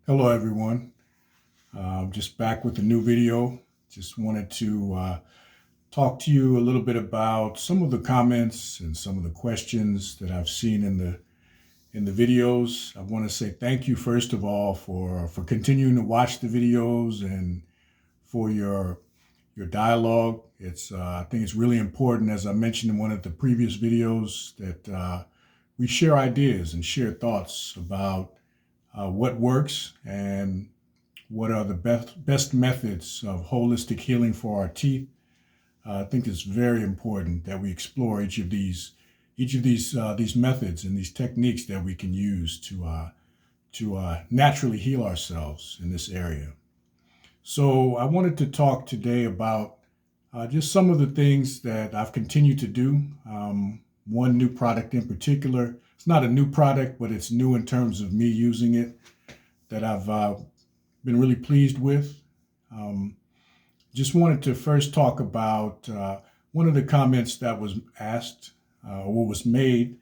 Hello, everyone. Just back with a new video. Just wanted to talk to you a little bit about some of the comments and some of the questions that I've seen in the videos. I want to say thank you first of all for continuing to watch the videos and for your dialogue. It's I think it's really important, as I mentioned in one of the previous videos, that we share ideas and share thoughts about what works and what are the best methods of holistic healing for our teeth. I think it's very important that we explore each of these methods and these techniques that we can use to naturally heal ourselves in this area. So I wanted to talk today about just some of the things that I've continued to do. One new product in particular. It's not a new product, but it's new in terms of me using it, that I've been really pleased with. Um, just wanted to first talk about one of the comments that was asked or was made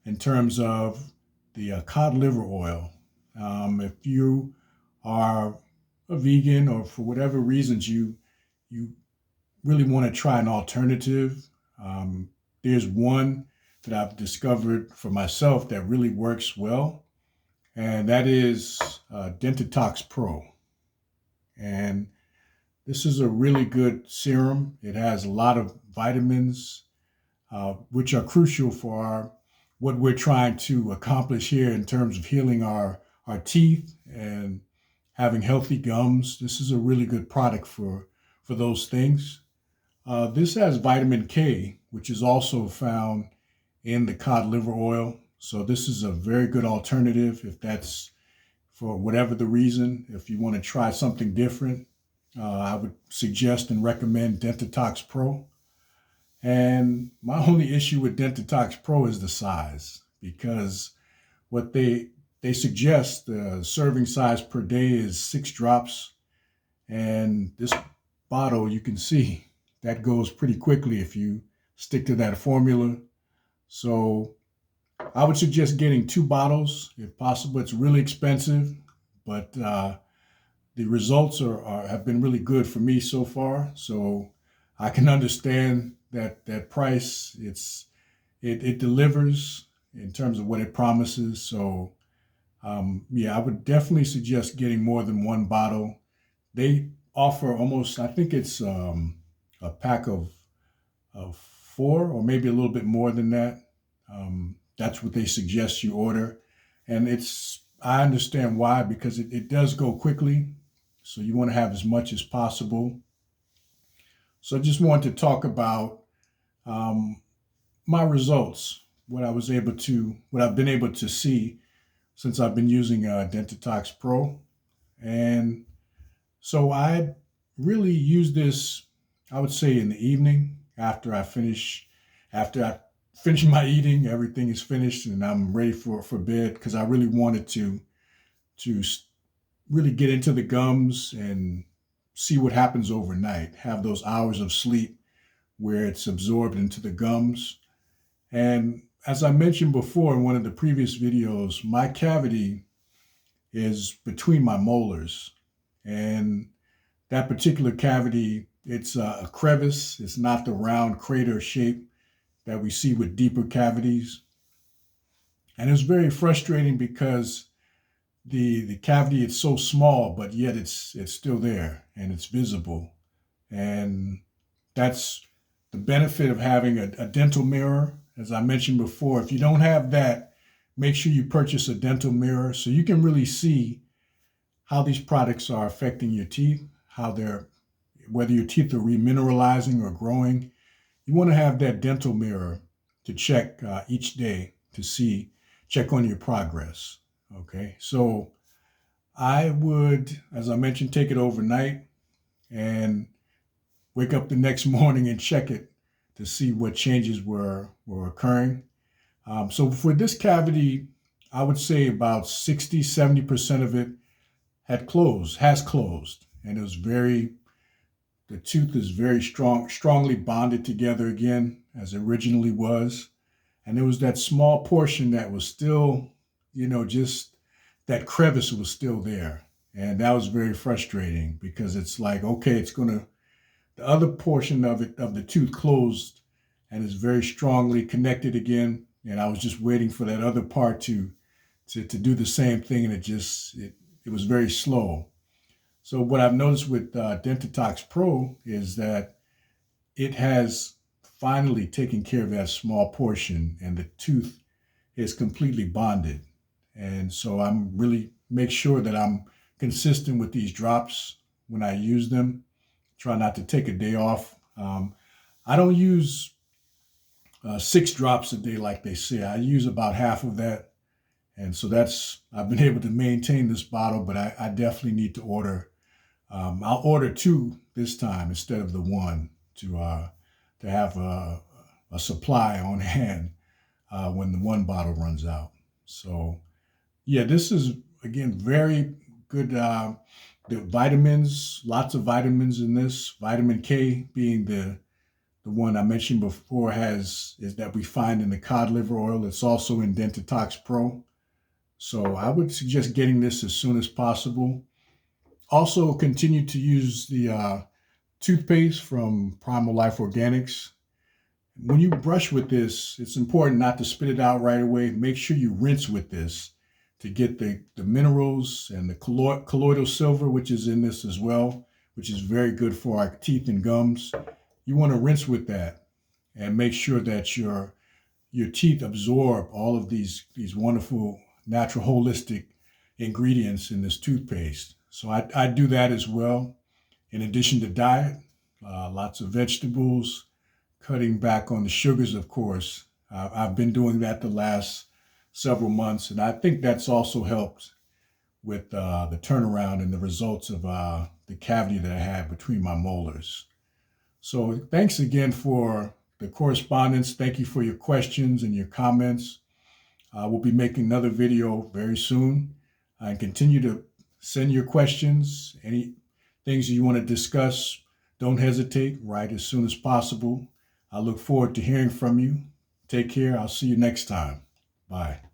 in terms of the cod liver oil. If you are a vegan or for whatever reasons you really want to try an alternative, there's one that I've discovered for myself that really works well, and that is Dentitox Pro. And this is a really good serum. It has a lot of vitamins, which are crucial for what we're trying to accomplish here in terms of healing our teeth and having healthy gums. This is a really good product for those things. This has vitamin K, which is also found in the cod liver oil. So this is a very good alternative if that's for whatever the reason. If you want to try something different, I would suggest and recommend Dentitox Pro. And my only issue with Dentitox Pro is the size, because what they suggest the serving size per day is 6 drops, and this bottle, you can see that goes pretty quickly if you stick to that formula. So I would suggest getting 2 bottles if possible. It's really expensive, but the results have been really good for me so far. So I can understand that price. It delivers in terms of what it promises. So yeah, I would definitely suggest getting more than 1 bottle. They offer almost, I think it's a pack of 4 or maybe a little bit more than that. That's what they suggest you order. And I understand why, because it does go quickly. So you want to have as much as possible. So I just wanted to talk about um, my results, what I've been able to see since I've been using Dentitox Pro. And so I really use this, I would say, in the evening after I finish my eating, everything is finished and I'm ready for bed, because I really wanted to really get into the gums and see what happens overnight, have those hours of sleep where it's absorbed into the gums. And as I mentioned before in one of the previous videos, my cavity is between my molars. And that particular cavity, it's a crevice. It's not the round crater shape that we see with deeper cavities. And it's very frustrating because the cavity is so small, but yet it's still there and it's visible. And that's the benefit of having a dental mirror. As I mentioned before, if you don't have that, make sure you purchase a dental mirror so you can really see how these products are affecting your teeth, whether your teeth are remineralizing or growing. You want to have that dental mirror to check each day to check on your progress. Okay, so I would, as I mentioned, take it overnight and wake up the next morning and check it to see what changes were occurring. So for this cavity, I would say about 60-70% of it has closed, and the tooth is very strongly bonded together again as it originally was. And there was that small portion that was still, just that crevice was still there. And that was very frustrating because it's like, okay, the other portion of it, of the tooth closed and is very strongly connected again. And I was just waiting for that other part to do the same thing. And it was very slow. So what I've noticed with Dentitox Pro is that it has finally taken care of that small portion and the tooth is completely bonded. And so I'm really make sure that I'm consistent with these drops when I use them. Try not to take a day off. I don't use 6 drops a day like they say. I use about half of that. And so I've been able to maintain this bottle, but I definitely need to order. I'll order 2 this time instead of the 1 to have a supply on hand when the 1 bottle runs out. So yeah, this is again very good. The vitamins, lots of vitamins in this. Vitamin K being the one I mentioned before is that we find in the cod liver oil. It's also in Dentitox Pro. So I would suggest getting this as soon as possible. Also, continue to use the toothpaste from Primal Life Organics. When you brush with this, it's important not to spit it out right away. Make sure you rinse with this to get the minerals and the colloidal silver, which is in this as well, which is very good for our teeth and gums. You want to rinse with that and make sure that your teeth absorb all of these wonderful natural holistic ingredients in this toothpaste. So I do that as well. In addition to diet, lots of vegetables, cutting back on the sugars, of course. I've been doing that the last several months, and I think that's also helped with the turnaround and the results of the cavity that I had between my molars. So thanks again for the correspondence. Thank you for your questions and your comments. We'll be making another video very soon. And continue to send your questions, any things you want to discuss. Don't hesitate, write as soon as possible. I look forward to hearing from you. Take care. I'll see you next time. Bye.